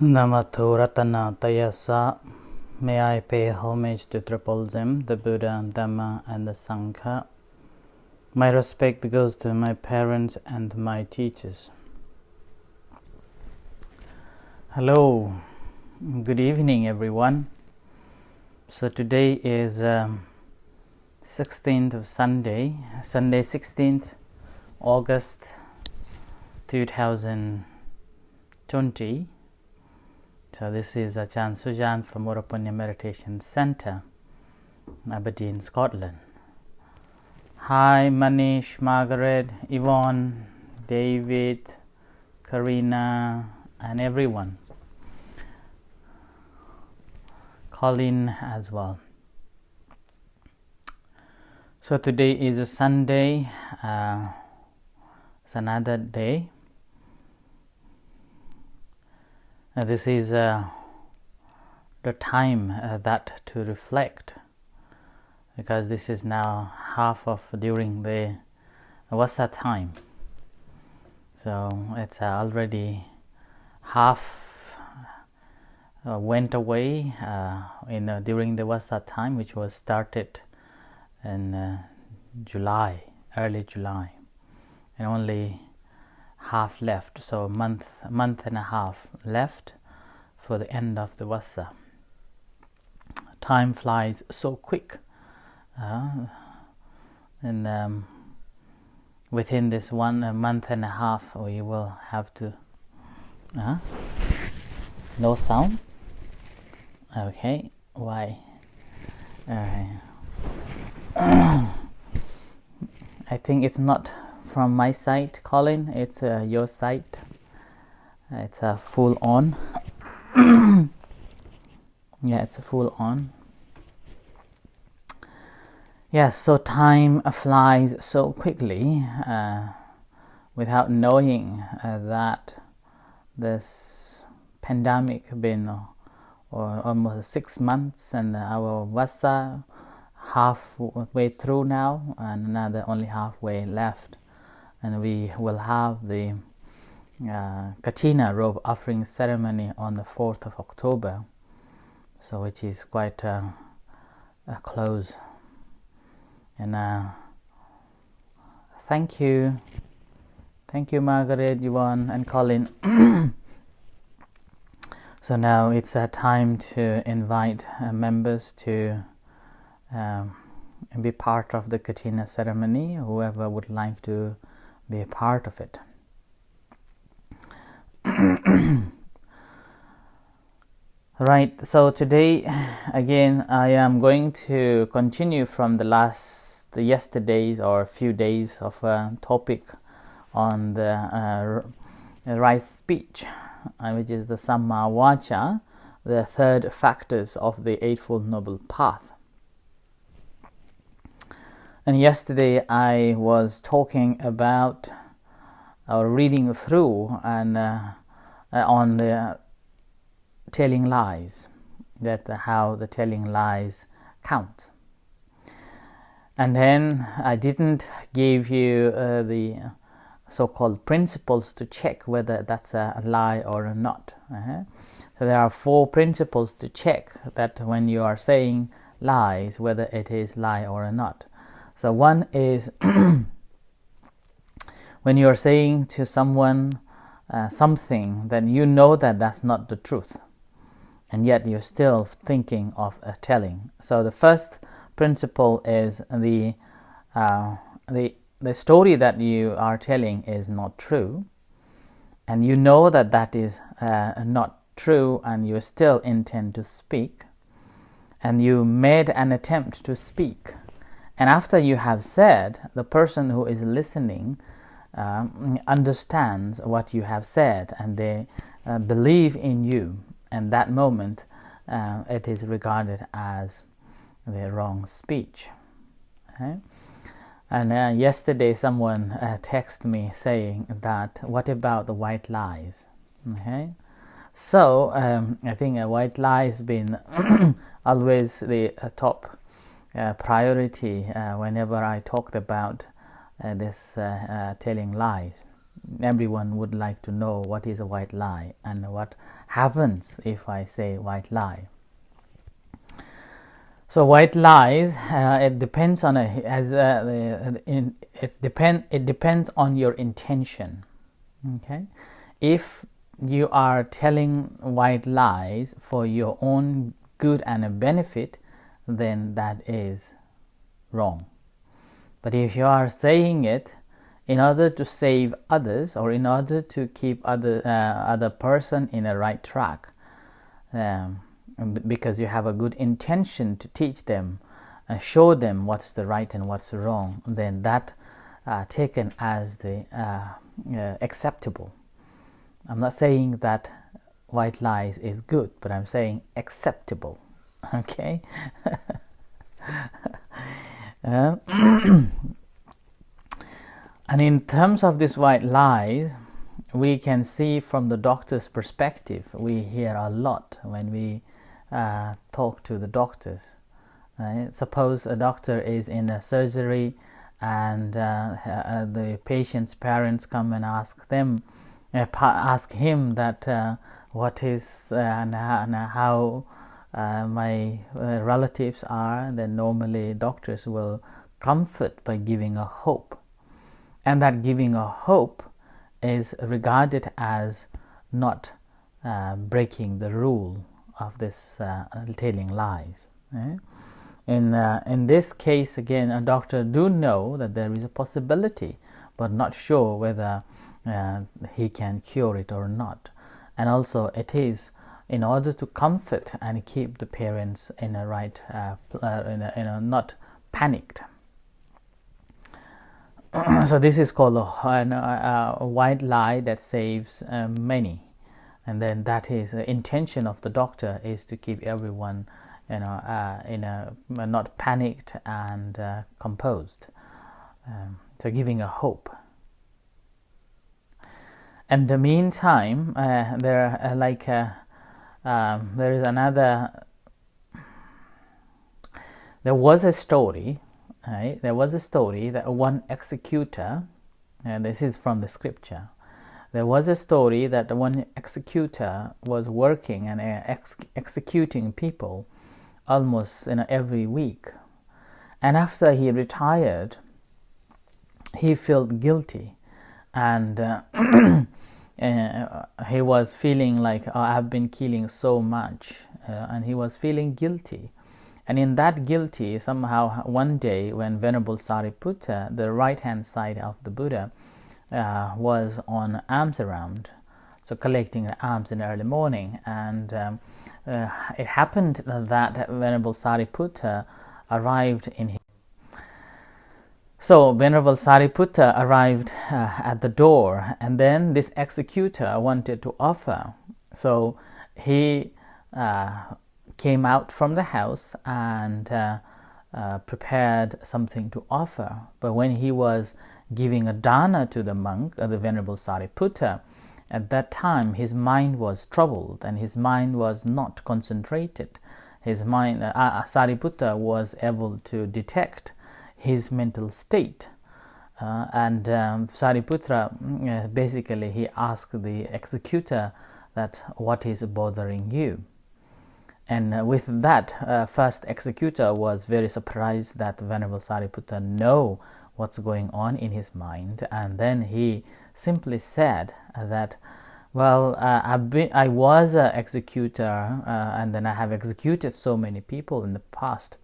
Namato Ratana Tayasa. May I pay homage to Triple Zim, the Buddha, Dhamma, and the Sangha. My respect goes to my parents and my teachers. Hello, good evening, everyone. So today is 16th of Sunday 16th August 2020. So this is Ajahn Sujan from Murapunya Meditation Center, Aberdeen, Scotland. Hi Manish, Margaret, Yvonne, David, Karina, and everyone. Colin as well. So today is a Sunday. It's another day. This is the time that to reflect, because this is now half of during the Vasa time. So it's already half went away during the Vasa time, which was started in July, early July, and only half left, so a month and a half left for the end of the Vasa. Time flies so quick, and within this month and a half we will have to no sound. Okay, why? I think it's not from my side, Colin, it's your side. It's full on. Yeah, it's full on. Yes, so time flies so quickly without knowing that this pandemic been almost 6 months, and our Vasa halfway through now, and another only halfway left. And we will have the Katina robe offering ceremony on the 4th of October, so which is quite close. And thank you Margaret, Yvonne, and Colin. So now it's time to invite members to be part of the Katina ceremony, whoever would like to be a part of it. Right, so today again I am going to continue from the yesterday's or a few days of a topic on the right speech, which is the Samma Vacha, the third factors of the Eightfold Noble Path. And yesterday I was talking about reading through and on the telling lies, that how the telling lies count. And then I didn't give you the so-called principles to check whether that's a lie or not. So there are 4 principles to check that when you are saying lies, whether it is lie or not. So one is when you are saying to someone something, then you know that that's not the truth, and yet you're still thinking of telling. So the first principle is the story that you are telling is not true, and you know that that is not true, and you still intend to speak, and you made an attempt to speak. And after you have said, the person who is listening understands what you have said, and they believe in you. And that moment, it is regarded as the wrong speech. Okay? And yesterday, someone texted me saying that, what about the white lies? Okay? So I think white lies been always the top priority whenever I talked about this telling lies. everyone would like to know what is a white lie and what happens if I say white lie. So white lies, it depends on it depends on your intention. Okay, if you are telling white lies for your own good and a benefit, then that is wrong. But if you are saying it in order to save others, or in order to keep other person in a right track, because you have a good intention to teach them, show them what's the right and what's wrong, then that taken as the acceptable. I'm not saying that white lies is good, but I'm saying acceptable. Okay. And in terms of these white lies, we can see from the doctor's perspective, we hear a lot when we talk to the doctors. Suppose a doctor is in a surgery and the patient's parents come and ask him that what is and how my relatives are. Then normally doctors will comfort by giving a hope, and that giving a hope is regarded as not breaking the rule of this telling lies. In this case, again, a doctor do know that there is a possibility, but not sure whether he can cure it or not. And also, it is in order to comfort and keep the parents in a right, not panicked. So this is called a white lie that saves many, and then that is the intention of the doctor is to keep everyone, in a not panicked and composed. So giving a hope. In the meantime, there was a story. Right? There was a story that one executor, and this is from the scripture, there was a story that one executor was working and executing people almost every week. And after he retired, he felt guilty, and he was feeling like, I've been killing so much, and he was feeling guilty. And in that guilty, somehow one day when Venerable Sariputta, the right hand side of the Buddha, was on alms around, so collecting alms in the early morning, and it happened that Venerable Sariputta arrived in So Venerable Sariputta arrived at the door, and then this executor wanted to offer. So he came out from the house and prepared something to offer. But when he was giving a dana to the monk, the Venerable Sariputta, at that time his mind was troubled and his mind was not concentrated. His mind, Sariputta was able to detect his mental state, and Sariputta basically he asked the executor that what is bothering you. And with that, first executor was very surprised that Venerable Sariputta know what's going on in his mind, and then he simply said that, well, I was an executor, and then I have executed so many people in the past.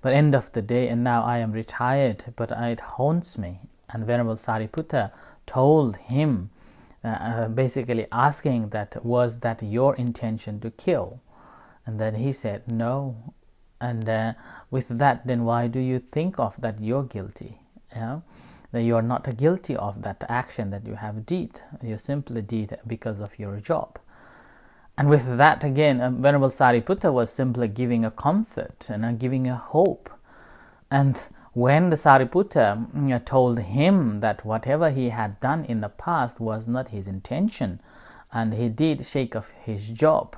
But end of the day, and now I am retired, but it haunts me. And Venerable Sariputta told him, basically asking that, was that your intention to kill? And then he said, no. And with that, then why do you think of that you're guilty? That you're not guilty of that action that you have did. You simply did because of your job. And with that, again, Venerable Sariputta was simply giving a comfort and giving a hope. And when the Sariputta told him that whatever he had done in the past was not his intention, and he did shake off his job,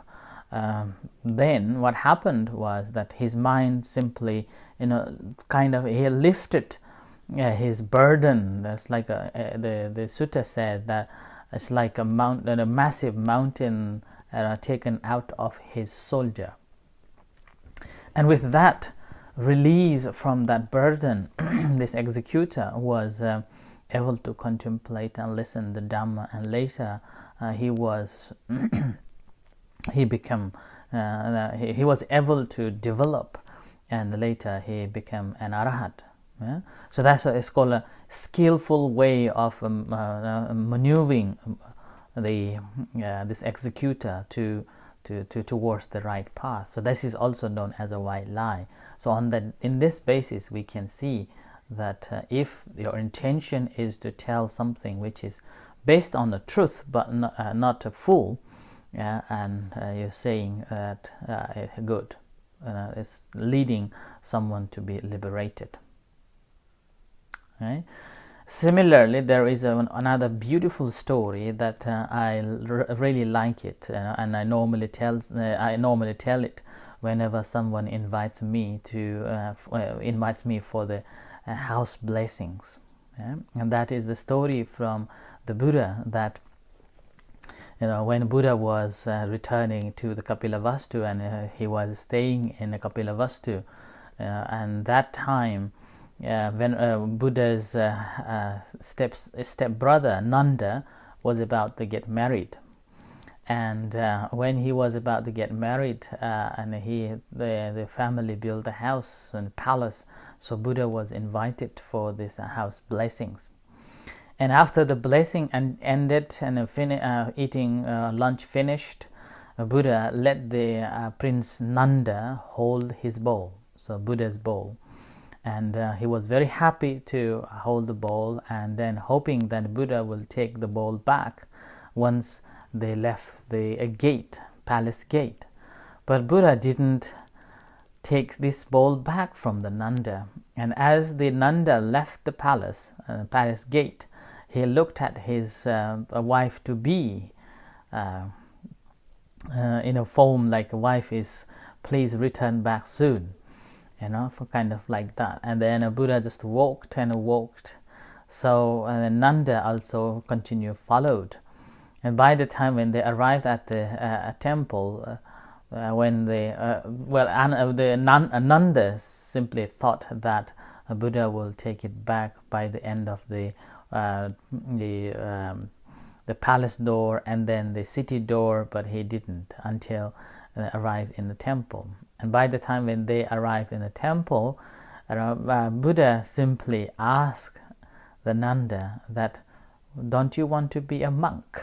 then what happened was that his mind simply, he lifted his burden. That's like the sutta said that it's like a massive mountain taken out of his shoulder. And with that release from that burden, this executor was able to contemplate and listen the Dhamma, and later he was he was able to develop, and later he became an arahat. Yeah? So that's it's called a skillful way of maneuvering this executor towards the right path. So this is also known as a white lie. So in this basis, we can see that if your intention is to tell something which is based on the truth but not a full, and you're saying that good, it's leading someone to be liberated. Right? Similarly, there is another beautiful story that I really like it, and I normally tell it whenever someone invites me for the house blessings. Yeah? And that is the story from the Buddha that when Buddha was returning to the Kapilavastu, and he was staying in the Kapilavastu, and that time when Buddha's step brother Nanda was about to get married, and when he was about to get married, and the family built a house and palace, so Buddha was invited for this house blessings. And after the blessing ended and eating lunch finished, Buddha let the Prince Nanda hold his bowl, so Buddha's bowl. And he was very happy to hold the bowl, and then hoping that Buddha will take the bowl back once they left the palace gate. But Buddha didn't take this bowl back from the Nanda. And as the Nanda left the palace gate, he looked at his wife-to-be in a form like a wife is, please return back soon. For kind of like that. And then Buddha just walked and walked. So Nanda also followed. And by the time when they arrived at the temple, Nanda simply thought that Buddha will take it back by the end of the palace door and then the city door, but he didn't until arrived in the temple. And by the time when they arrived in the temple, Buddha simply asked the Nanda that, don't you want to be a monk?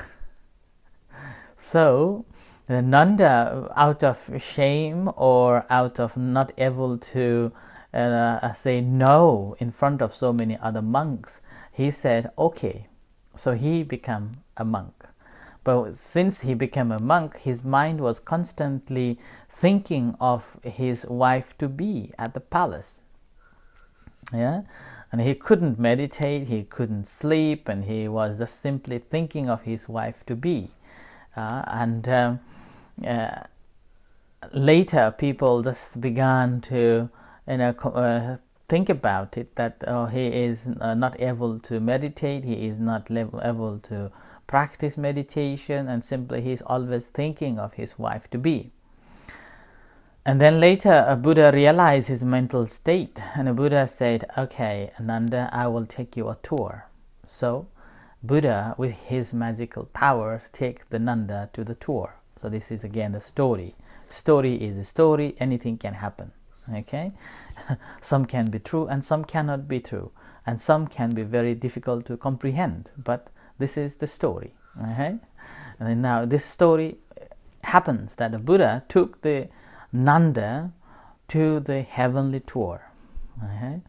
So the Nanda, out of shame or out of not able to say no in front of so many other monks, he said, okay. So he became a monk. But since he became a monk, his mind was constantly thinking of his wife-to-be at the palace. Yeah? And he couldn't meditate, he couldn't sleep, and he was just simply thinking of his wife-to-be. Later, people just began to think about it, that he is not able to meditate, he is not able to practice meditation, and simply he's always thinking of his wife-to-be. And then later Buddha realized his mental state, and Buddha said, okay, Nanda, I will take you a tour. So Buddha, with his magical power, take the Nanda to the tour. So this is again the story. Story is a story, anything can happen. Okay, some can be true and some cannot be true, and some can be very difficult to comprehend, but this is the story. Okay? And then now this story happens that the Buddha took the Nanda to the heavenly tour. Okay?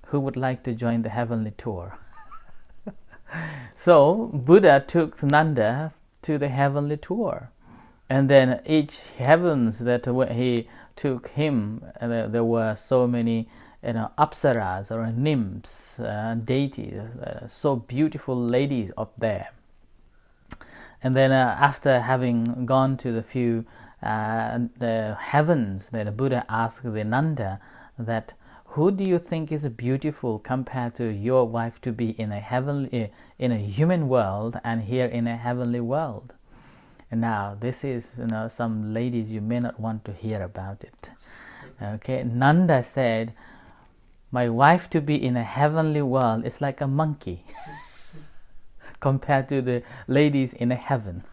Who would like to join the heavenly tour? So Buddha took Nanda to the heavenly tour, and then each heavens that he took him, there were so many apsaras or nymphs, deities, so beautiful ladies up there. And then after having gone to the few the heavens, then the Buddha asked the Nanda that, who do you think is beautiful compared to your wife to be in a human world and here in a heavenly world? And now this is, some ladies, you may not want to hear about it. Okay, Nanda said, my wife to be in a heavenly world is like a monkey compared to the ladies in a heaven.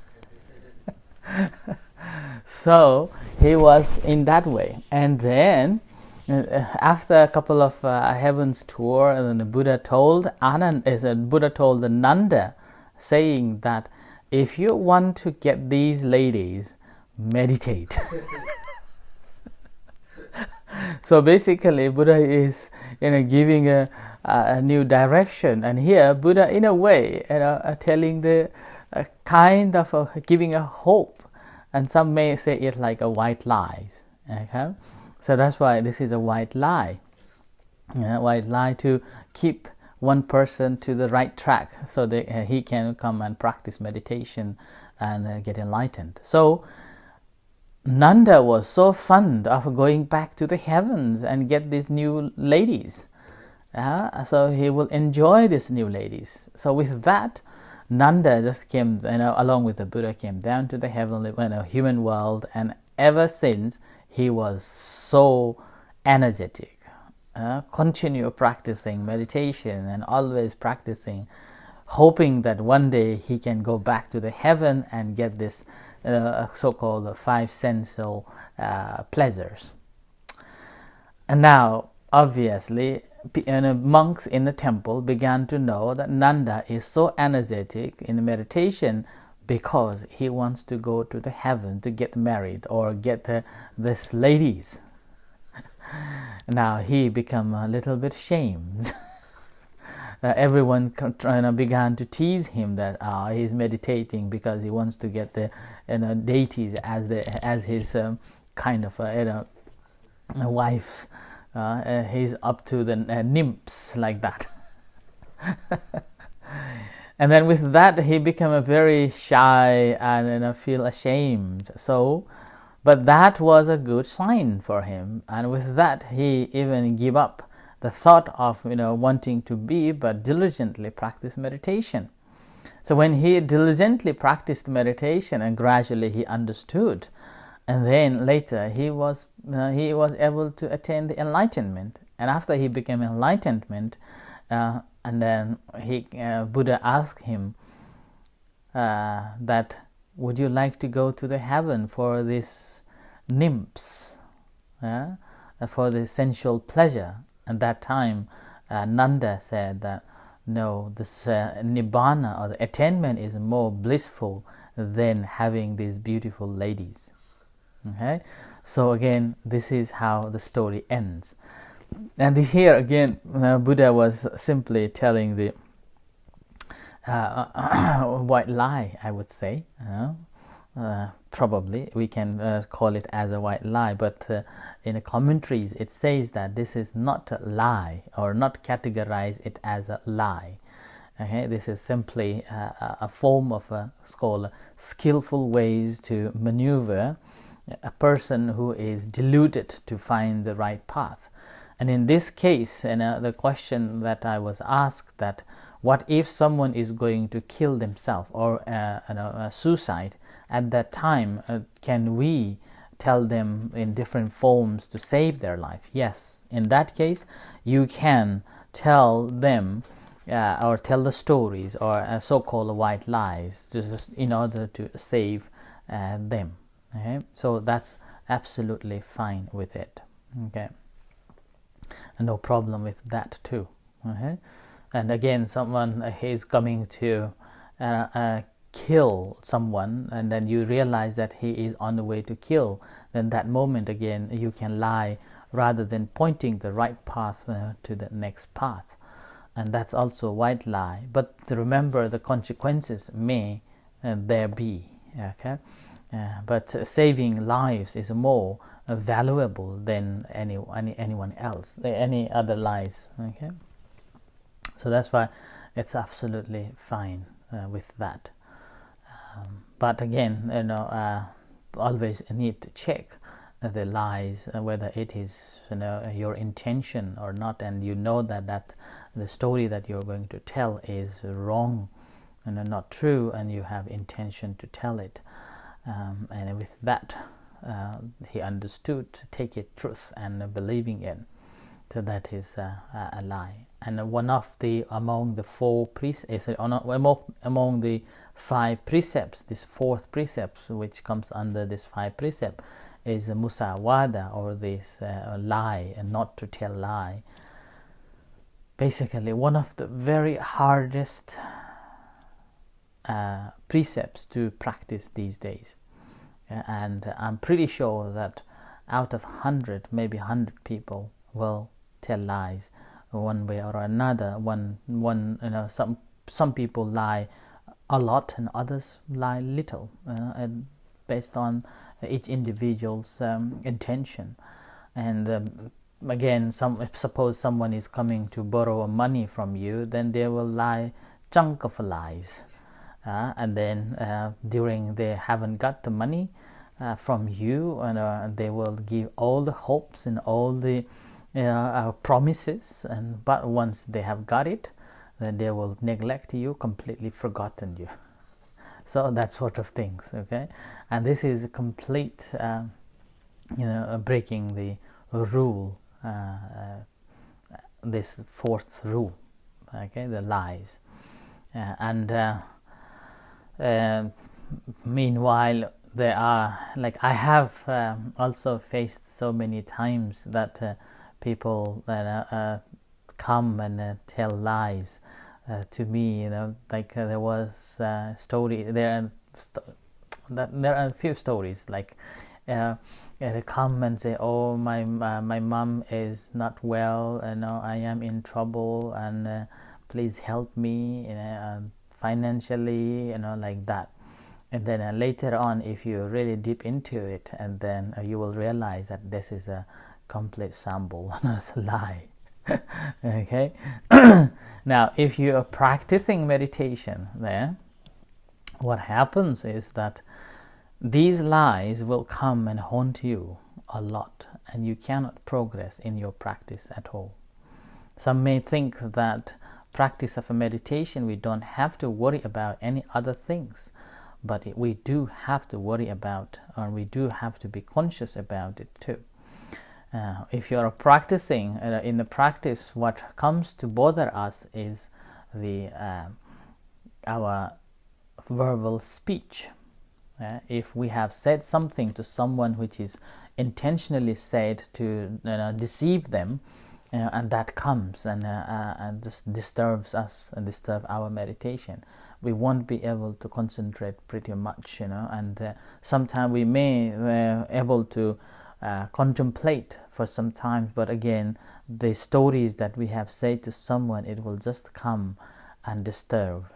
So he was in that way. And then after a couple of heavens tour, and then the Buddha told the Nanda, saying that if you want to get these ladies, meditate. So basically Buddha is giving a new direction, and here Buddha in a way telling the kind of giving a hope, and some may say it like a white lies. Okay, so that's why this is a white lie. White lie to keep one person to the right track so that he can come and practice meditation and get enlightened. So Nanda was so fond of going back to the heavens and get these new ladies. So he will enjoy these new ladies. So with that, Nanda just came, along with the Buddha, came down to the heavenly, human world, and ever since he was so energetic. Continue practicing meditation and always practicing, hoping that one day he can go back to the heaven and get this so-called five sensual pleasures. And now, obviously, monks in the temple began to know that Nanda is so energetic in meditation because he wants to go to the heaven to get married or get these ladies. Now he became a little bit shamed. Everyone began to tease him that he's meditating because he wants to get the deities as his kind of wives. He's up to the nymphs like that. And then with that he became a very shy and feel ashamed. But that was a good sign for him, and with that he even gave up the thought of wanting to be, but diligently practice meditation. So when he diligently practiced meditation, and gradually he understood, and then later he was able to attain the enlightenment. And after he became enlightenment, and then Buddha asked him that, would you like to go to the heaven for these nymphs, for the sensual pleasure? At that time, Nanda said that no, this nibbana or the attainment is more blissful than having these beautiful ladies. Okay, so again, this is how the story ends. And here again, Buddha was simply telling the white lie, I would say. Probably we can call it as a white lie, but in the commentaries it says that this is not a lie, or not categorize it as a lie. Okay, this is simply a form of skillful ways to maneuver a person who is deluded to find the right path. And in this case, the question that I was asked, that what if someone is going to kill themselves or suicide? At that time, can we tell them in different forms to save their life? Yes, in that case, you can tell them or tell the stories or so-called white lies just in order to save them. Okay, so that's absolutely fine with it. Okay, no problem with that too. Okay, and again, someone is coming to kill someone, and then you realize that he is on the way to kill, then that moment again you can lie rather than pointing the right path to the next path, and that's also a white lie. But remember, the consequences may there be. Okay, but saving lives is more valuable than anyone else, any other lies. Okay, so that's why it's absolutely fine with that. But again, always need to check the lies, whether it is your intention or not, and you know that the story that you're going to tell is wrong and not true, and you have intention to tell it, and with that he understood to take it truth and believing it. So that is a lie. And one of the among the the 5 precepts, this 4th precept, which comes under this 5 precept, is the musawada, or this lie, and not to tell lie. Basically, one of the very hardest precepts to practice these days. And I'm pretty sure that out of 100, maybe 100 people will tell lies one way or another. Some people lie a lot and others lie little, and based on each individual's intention. And again, suppose someone is coming to borrow money from you, then they will lie chunk of lies, and then during they haven't got the money from you, and they will give all the hopes and all the promises, but once they have got it, then they will neglect you, completely forgotten you. So that sort of things, okay? And this is a complete breaking the rule, this 4th rule, okay, the lies. Meanwhile, there are, like, I have also faced so many times that people come and tell lies to me. Like there was a story. There are a few stories. Like they come and say, "Oh, my mom is not well. I am in trouble, and please help me, financially, like that." And then later on, if you really deep into it, and then you will realize that this is a complete sample, it's a lie. Okay. Now, if you are practicing meditation there, what happens is that these lies will come and haunt you a lot, and you cannot progress in your practice at all. Some may think that practice of a meditation, we don't have to worry about any other things, but we do have to worry about, or we do have to be conscious about it too. If you are practicing, in the practice, what comes to bother us is our verbal speech. If we have said something to someone which is intentionally said to deceive them, and that comes and just disturbs us and disturb our meditation, we won't be able to concentrate pretty much, and sometimes we may able to contemplate for some time, but again, the stories that we have said to someone, it will just come and disturb.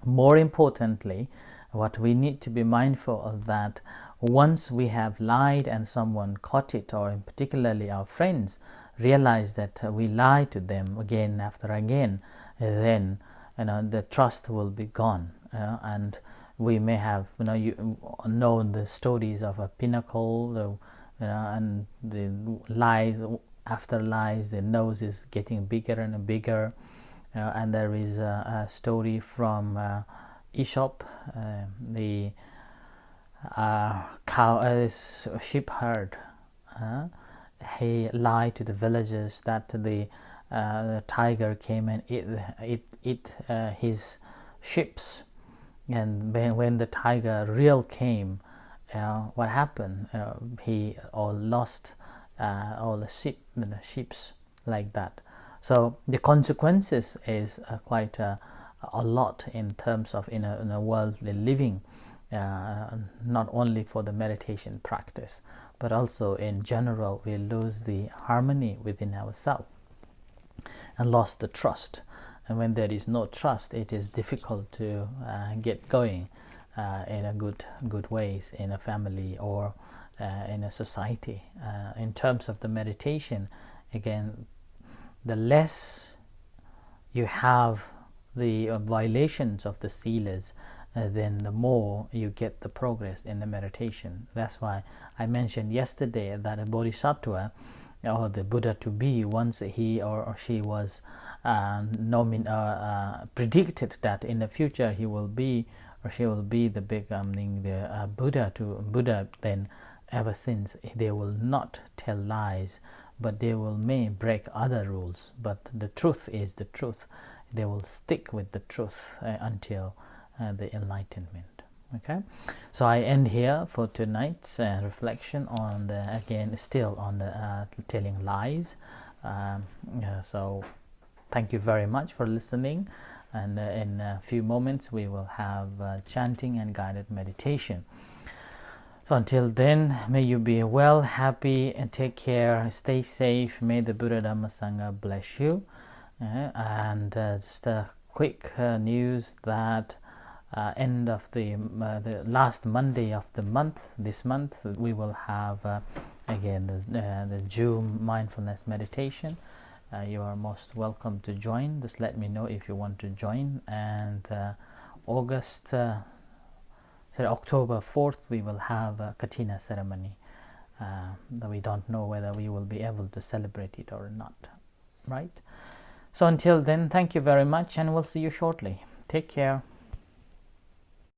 More importantly, what we need to be mindful of, that once we have lied and someone caught it, or particularly our friends realize that we lie to them again after again, then the trust will be gone, and we may have known the stories of a pinnacle, and the lies after lies, the nose is getting bigger and bigger, and there is a story from Aesop, the sheep herd. He lied to the villagers that the tiger came and ate his sheep. And when the tiger real came, what happened? He lost all the sheep like that. So the consequences is quite a lot in terms of in a worldly living, not only for the meditation practice, but also in general. We lose the harmony within ourselves and lost the trust. And when there is no trust, it is difficult to get going in a good ways in a family or in a society. In terms of the meditation, again, the less you have the violations of the silas, then the more you get the progress in the meditation. That's why I mentioned yesterday that a bodhisattva or the Buddha to be, once he or she was predicted that in the future he will be or she will be the becoming the Buddha, then ever since they will not tell lies, but they may break other rules, but the truth is the truth. They will stick with the truth until the enlightenment. Okay, so I end here for tonight's reflection on the, again, still on the telling lies. So thank you very much for listening, and in a few moments we will have chanting and guided meditation. So until then, may you be well, happy, and take care, stay safe. May the Buddha Dhamma Sangha bless you. And just a quick news that end of the last Monday of the month, this month, we will have again the June mindfulness meditation. You are most welcome to join. Just let me know if you want to join. And October 4th, we will have a Katina ceremony. That we don't know whether we will be able to celebrate it or not. Right? So until then, thank you very much, and we'll see you shortly. Take care.